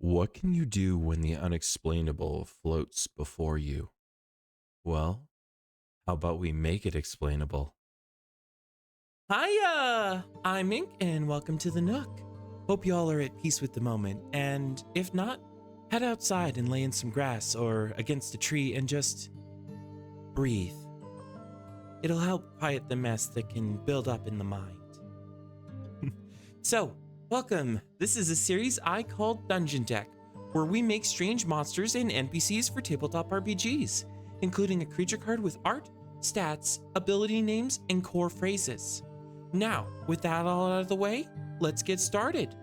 What can you do when the unexplainable floats before you? Well, how about we make it explainable? Hiya! I'm Ink, and welcome to the Nook. Hope y'all are at peace with the moment, and if not, head outside and lay in some grass or against a tree and just breathe. It'll help quiet the mess that can build up in the mind. So, welcome. This is a series I call Dungeon Deck, where we make strange monsters and NPCs for tabletop RPGs, including a creature card with art, stats, ability names, and core phrases. Now, with that all out of the way, let's get started.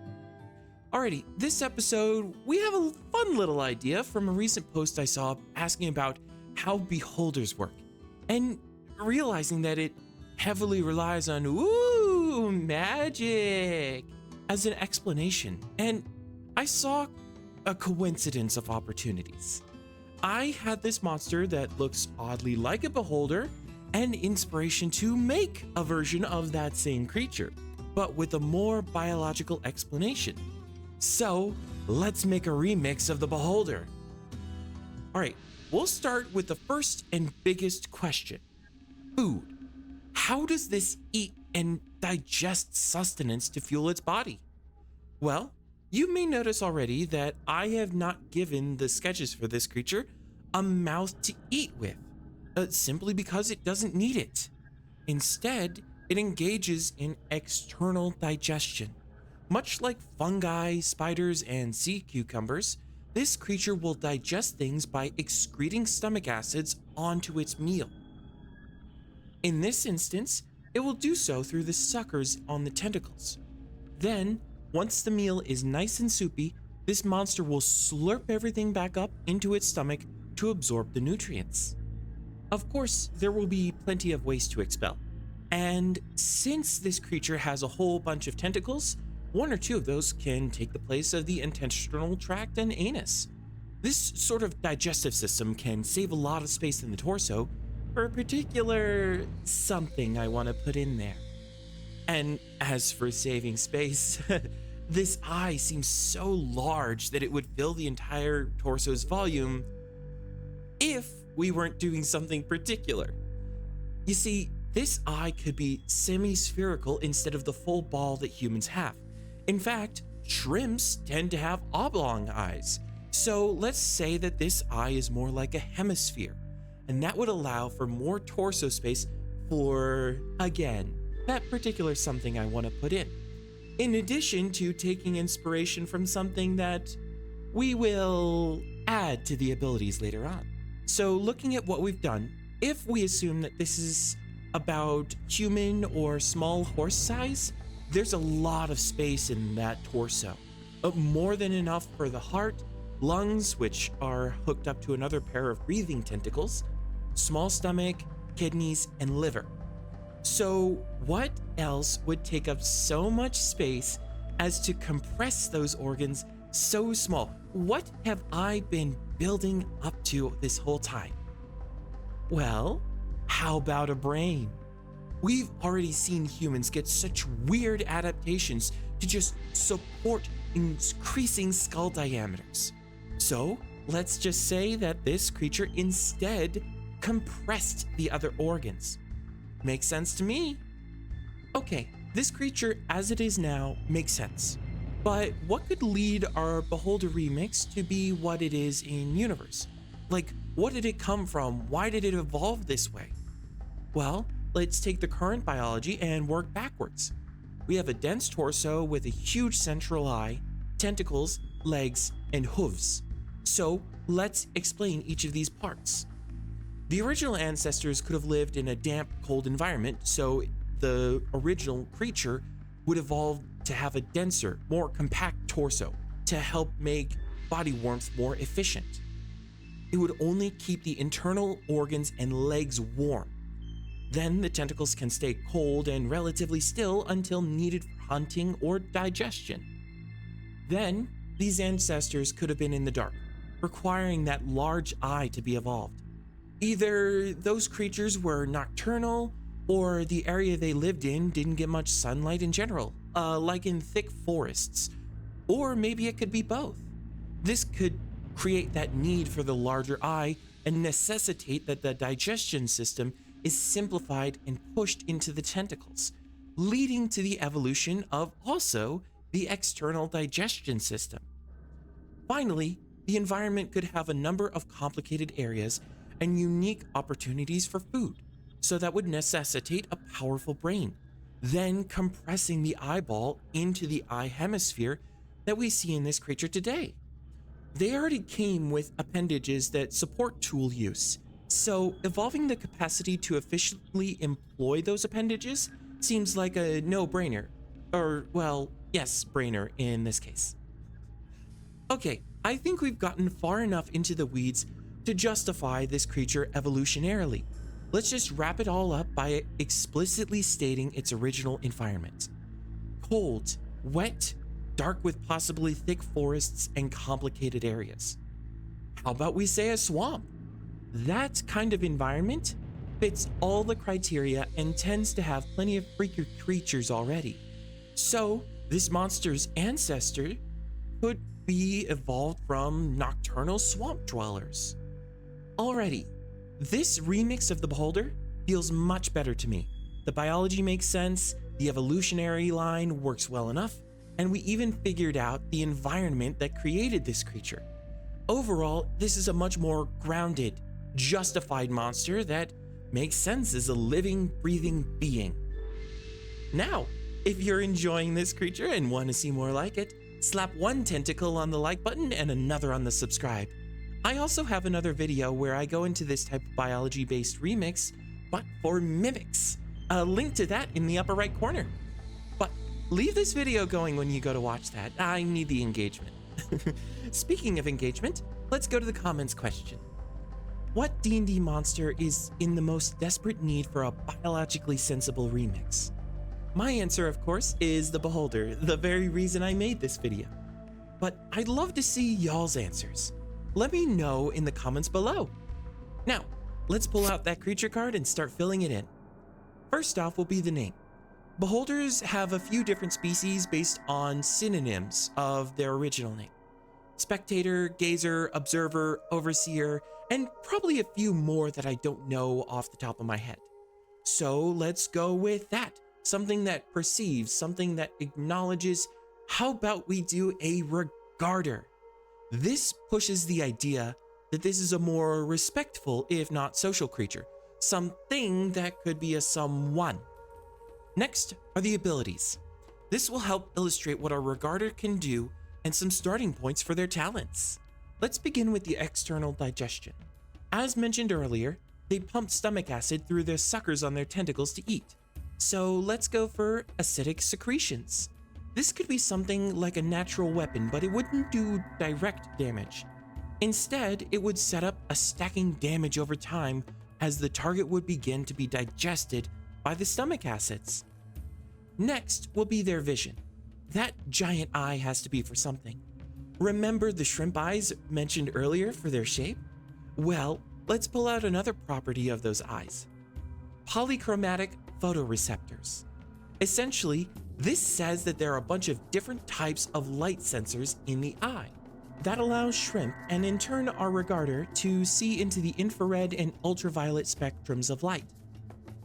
Alrighty, this episode, we have a fun little idea from a recent post I saw asking about how beholders work, and realizing that it heavily relies on magic as an explanation. And I saw a coincidence of opportunities. I had this monster that looks oddly like a beholder and inspiration to make a version of that same creature, but with a more biological explanation. So let's make a remix of the beholder. All right, we'll start with the first and biggest question: food. How does this eat and digest sustenance to fuel its body? Well, you may notice already that I have not given the sketches for this creature a mouth to eat with, simply because it doesn't need it. Instead, it engages in external digestion. Much like fungi, spiders, and sea cucumbers, this creature will digest things by excreting stomach acids onto its meal. In this instance, it will do so through the suckers on the tentacles. Then, once the meal is nice and soupy, this monster will slurp everything back up into its stomach to absorb the nutrients. Of course, there will be plenty of waste to expel. And since this creature has a whole bunch of tentacles, one or two of those can take the place of the intestinal tract and anus. This sort of digestive system can save a lot of space in the torso for a particular something I want to put in there. And as for saving space, this eye seems so large that it would fill the entire torso's volume if we weren't doing something particular. You see, this eye could be semi-spherical instead of the full ball that humans have. In fact, shrimps tend to have oblong eyes. So let's say that this eye is more like a hemisphere, and that would allow for more torso space for, again, that particular something I want to put in addition to taking inspiration from something that we will add to the abilities later on. So looking at what we've done, if we assume that this is about human or small horse size, there's a lot of space in that torso. More than enough for the heart, lungs, which are hooked up to another pair of breathing tentacles, small stomach, kidneys, and liver. So what else would take up so much space as to compress those organs so small? What have I been building up to this whole time? Well, how about a brain? We've already seen humans get such weird adaptations to just support increasing skull diameters. So let's just say that this creature instead compressed the other organs. Makes sense to me. Okay, this creature as it is now makes sense. But what could lead our Beholder remix to be what it is in universe? Like, what did it come from? Why did it evolve this way? Well, let's take the current biology and work backwards. We have a dense torso with a huge central eye, tentacles, legs, and hooves. So let's explain each of these parts. The original ancestors could have lived in a damp, cold environment, so the original creature would evolve to have a denser, more compact torso to help make body warmth more efficient. It would only keep the internal organs and legs warm. Then the tentacles can stay cold and relatively still until needed for hunting or digestion. Then, these ancestors could have been in the dark, requiring that large eye to be evolved. Either those creatures were nocturnal, or the area they lived in didn't get much sunlight in general, like in thick forests. Or maybe it could be both. This could create that need for the larger eye and necessitate that the digestion system is simplified and pushed into the tentacles, leading to the evolution of also the external digestion system. Finally, the environment could have a number of complicated areas and unique opportunities for food, so that would necessitate a powerful brain, then compressing the eyeball into the eye hemisphere that we see in this creature today. They already came with appendages that support tool use, so evolving the capacity to efficiently employ those appendages seems like a no-brainer. Or, well, yes, brainer in this case. Okay, I think we've gotten far enough into the weeds to justify this creature evolutionarily. Let's just wrap it all up by explicitly stating its original environment. Cold, wet, dark with possibly thick forests and complicated areas. How about we say a swamp? That kind of environment fits all the criteria and tends to have plenty of freaky creatures already. So, this monster's ancestor could be evolved from nocturnal swamp dwellers. Alrighty, this remix of the Beholder feels much better to me. The biology makes sense, the evolutionary line works well enough, and we even figured out the environment that created this creature. Overall, this is a much more grounded, justified monster that makes sense as a living, breathing being. Now, if you're enjoying this creature and want to see more like it, slap one tentacle on the like button and another on the subscribe. I also have another video where I go into this type of biology-based remix, but for mimics. A link to that in the upper right corner. But leave this video going when you go to watch that. I need the engagement. Speaking of engagement, let's go to the comments question. What D&D monster is in the most desperate need for a biologically sensible remix? My answer, of course, is the Beholder, the very reason I made this video. But I'd love to see y'all's answers. Let me know in the comments below. Now, let's pull out that creature card and start filling it in. First off will be the name. Beholders have a few different species based on synonyms of their original name. Spectator, gazer, observer, overseer, and probably a few more that I don't know off the top of my head. So let's go with that. Something that perceives, something that acknowledges. How about we do a regarder? This pushes the idea that this is a more respectful, if not social creature. Something that could be a someone. Next are the abilities. This will help illustrate what a regarder can do and some starting points for their talents. Let's begin with the external digestion. As mentioned earlier, they pump stomach acid through their suckers on their tentacles to eat. So let's go for acidic secretions. This could be something like a natural weapon, but it wouldn't do direct damage. Instead, it would set up a stacking damage over time as the target would begin to be digested by the stomach acids. Next will be their vision. That giant eye has to be for something. Remember the shrimp eyes mentioned earlier for their shape? Well, let's pull out another property of those eyes. Polychromatic photoreceptors. Essentially, this says that there are a bunch of different types of light sensors in the eye. That allows shrimp, and in turn our regarder, to see into the infrared and ultraviolet spectrums of light.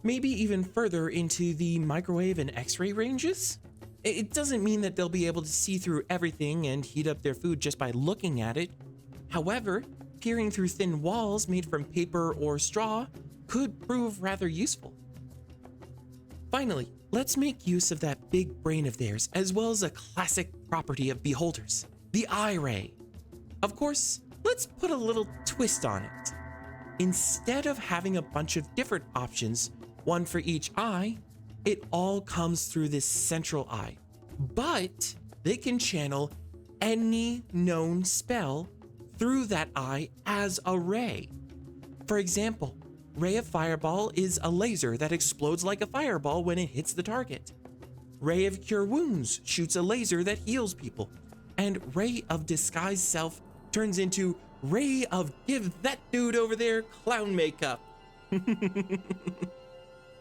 Maybe even further into the microwave and X-ray ranges? It doesn't mean that they'll be able to see through everything and heat up their food just by looking at it. However, peering through thin walls made from paper or straw could prove rather useful. Finally, let's make use of that big brain of theirs, as well as a classic property of beholders, the eye ray. Of course, let's put a little twist on it. Instead of having a bunch of different options, one for each eye, it all comes through this central eye. But they can channel any known spell through that eye as a ray. For example, Ray of Fireball is a laser that explodes like a fireball when it hits the target. Ray of Cure Wounds shoots a laser that heals people. And Ray of Disguise Self turns into Ray of Give That Dude Over There clown makeup.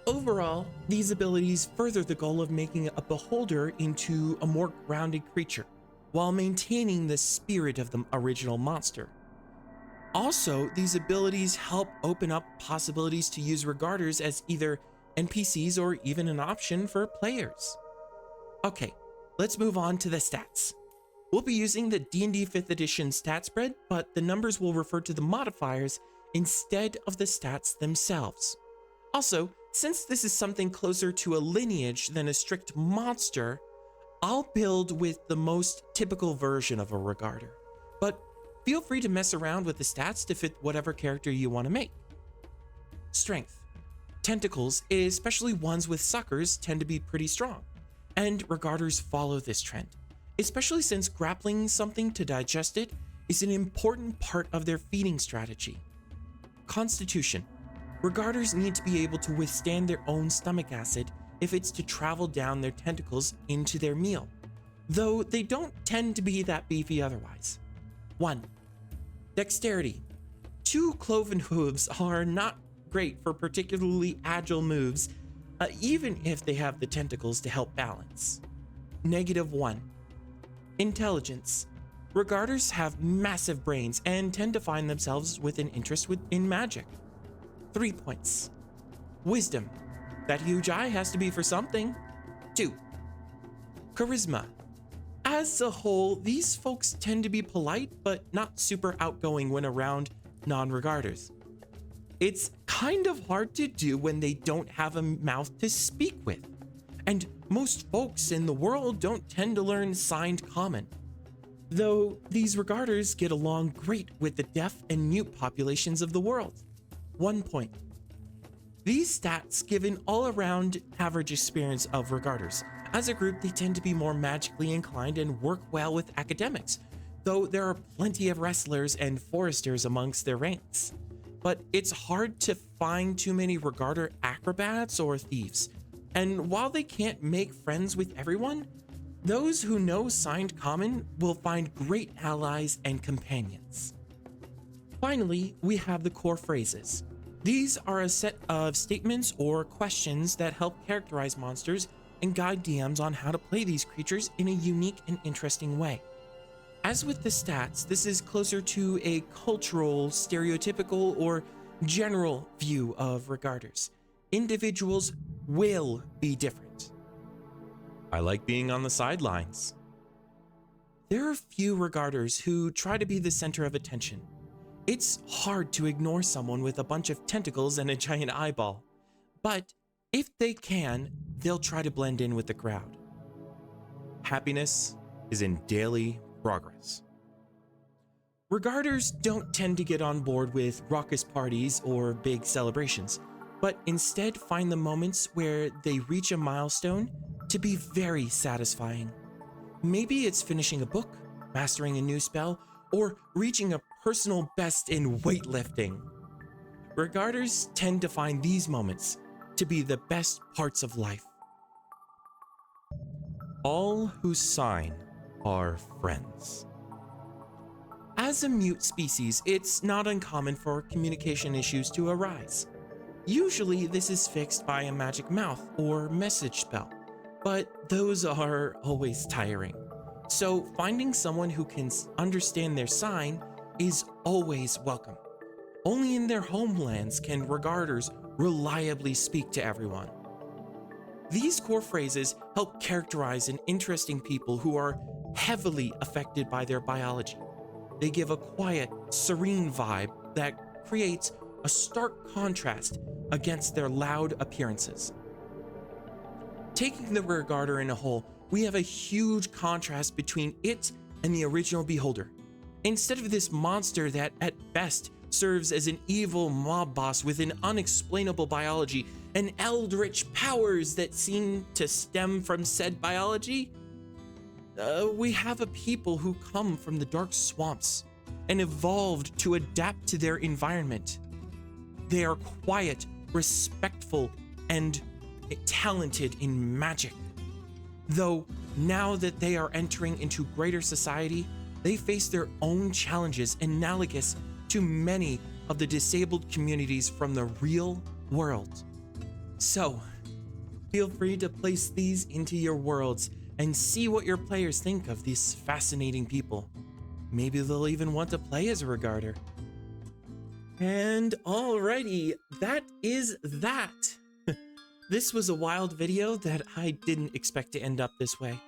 Overall, these abilities further the goal of making a beholder into a more grounded creature. while maintaining the spirit of the original monster. Also, these abilities help open up possibilities to use regarders as either NPCs or even an option for players. Okay, let's move on to the stats. We'll be using the D&D 5th edition stat spread, but the numbers will refer to the modifiers instead of the stats themselves. Also, since this is something closer to a lineage than a strict monster, I'll build with the most typical version of a regarder, but feel free to mess around with the stats to fit whatever character you want to make. Strength. Tentacles, especially ones with suckers, tend to be pretty strong, and regarders follow this trend, especially since grappling something to digest it is an important part of their feeding strategy. Constitution. Regarders need to be able to withstand their own stomach acid if it's to travel down their tentacles into their meal, though they don't tend to be that beefy otherwise. 1. Dexterity. 2 cloven hooves are not great for particularly agile moves, even if they have the tentacles to help balance. -1. Intelligence. Regarders have massive brains and tend to find themselves with an interest in magic. 3 points. Wisdom. That huge eye has to be for something. 2. Charisma. As a whole, these folks tend to be polite but not super outgoing when around non-regarders. It's kind of hard to do when they don't have a mouth to speak with, and most folks in the world don't tend to learn signed common, though these regarders get along great with the deaf and mute populations of the world. 1 point. These stats give an all-around average experience of regarders. As a group, they tend to be more magically inclined and work well with academics, though there are plenty of wrestlers and foresters amongst their ranks. But it's hard to find too many regarder acrobats or thieves, and while they can't make friends with everyone, those who know signed common will find great allies and companions. Finally, we have the core phrases. These are a set of statements or questions that help characterize monsters and guide DMs on how to play these creatures in a unique and interesting way. As with the stats, this is closer to a cultural, stereotypical, or general view of regarders. Individuals will be different. I like being on the sidelines. There are few regarders who try to be the center of attention. It's hard to ignore someone with a bunch of tentacles and a giant eyeball, but if they can, they'll try to blend in with the crowd. Happiness is in daily progress. Regarders don't tend to get on board with raucous parties or big celebrations, but instead find the moments where they reach a milestone to be very satisfying. Maybe it's finishing a book, mastering a new spell, or reaching a personal best in weightlifting. Regarders tend to find these moments to be the best parts of life. All who sign are friends. As a mute species, it's not uncommon for communication issues to arise. Usually, this is fixed by a magic mouth or message spell, but those are always tiring. So finding someone who can understand their sign is always welcome. Only in their homelands can regarders reliably speak to everyone. These core phrases help characterize an interesting people who are heavily affected by their biology. They give a quiet, serene vibe that creates a stark contrast against their loud appearances. Taking the regarder in a whole, we have a huge contrast between it and the original beholder. Instead of this monster that at best serves as an evil mob boss with an unexplainable biology and eldritch powers that seem to stem from said biology, we have a people who come from the dark swamps and evolved to adapt to their environment. They are quiet, respectful, and talented in magic. Though now that they are entering into greater society, they face their own challenges analogous to many of the disabled communities from the real world. So, feel free to place these into your worlds and see what your players think of these fascinating people. Maybe they'll even want to play as a regarder. And alrighty, that is that. This was a wild video that I didn't expect to end up this way.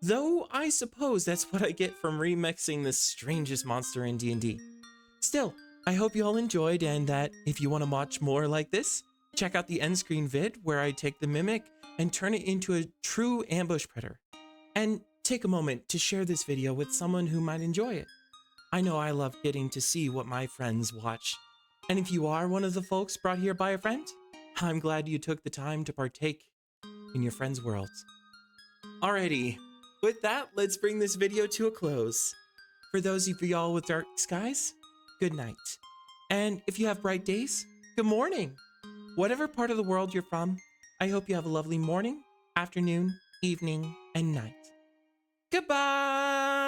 Though I suppose that's what I get from remixing the strangest monster in D&D. Still, I hope you all enjoyed, and that if you want to watch more like this, check out the end screen vid where I take the mimic and turn it into a true ambush predator. And take a moment to share this video with someone who might enjoy it. I know I love getting to see what my friends watch. And if you are one of the folks brought here by a friend, I'm glad you took the time to partake in your friend's world. Alrighty, with that, let's bring this video to a close. For those of y'all with dark skies, good night. And if you have bright days, good morning. Whatever part of the world you're from, I hope you have a lovely morning, afternoon, evening, and night. Goodbye!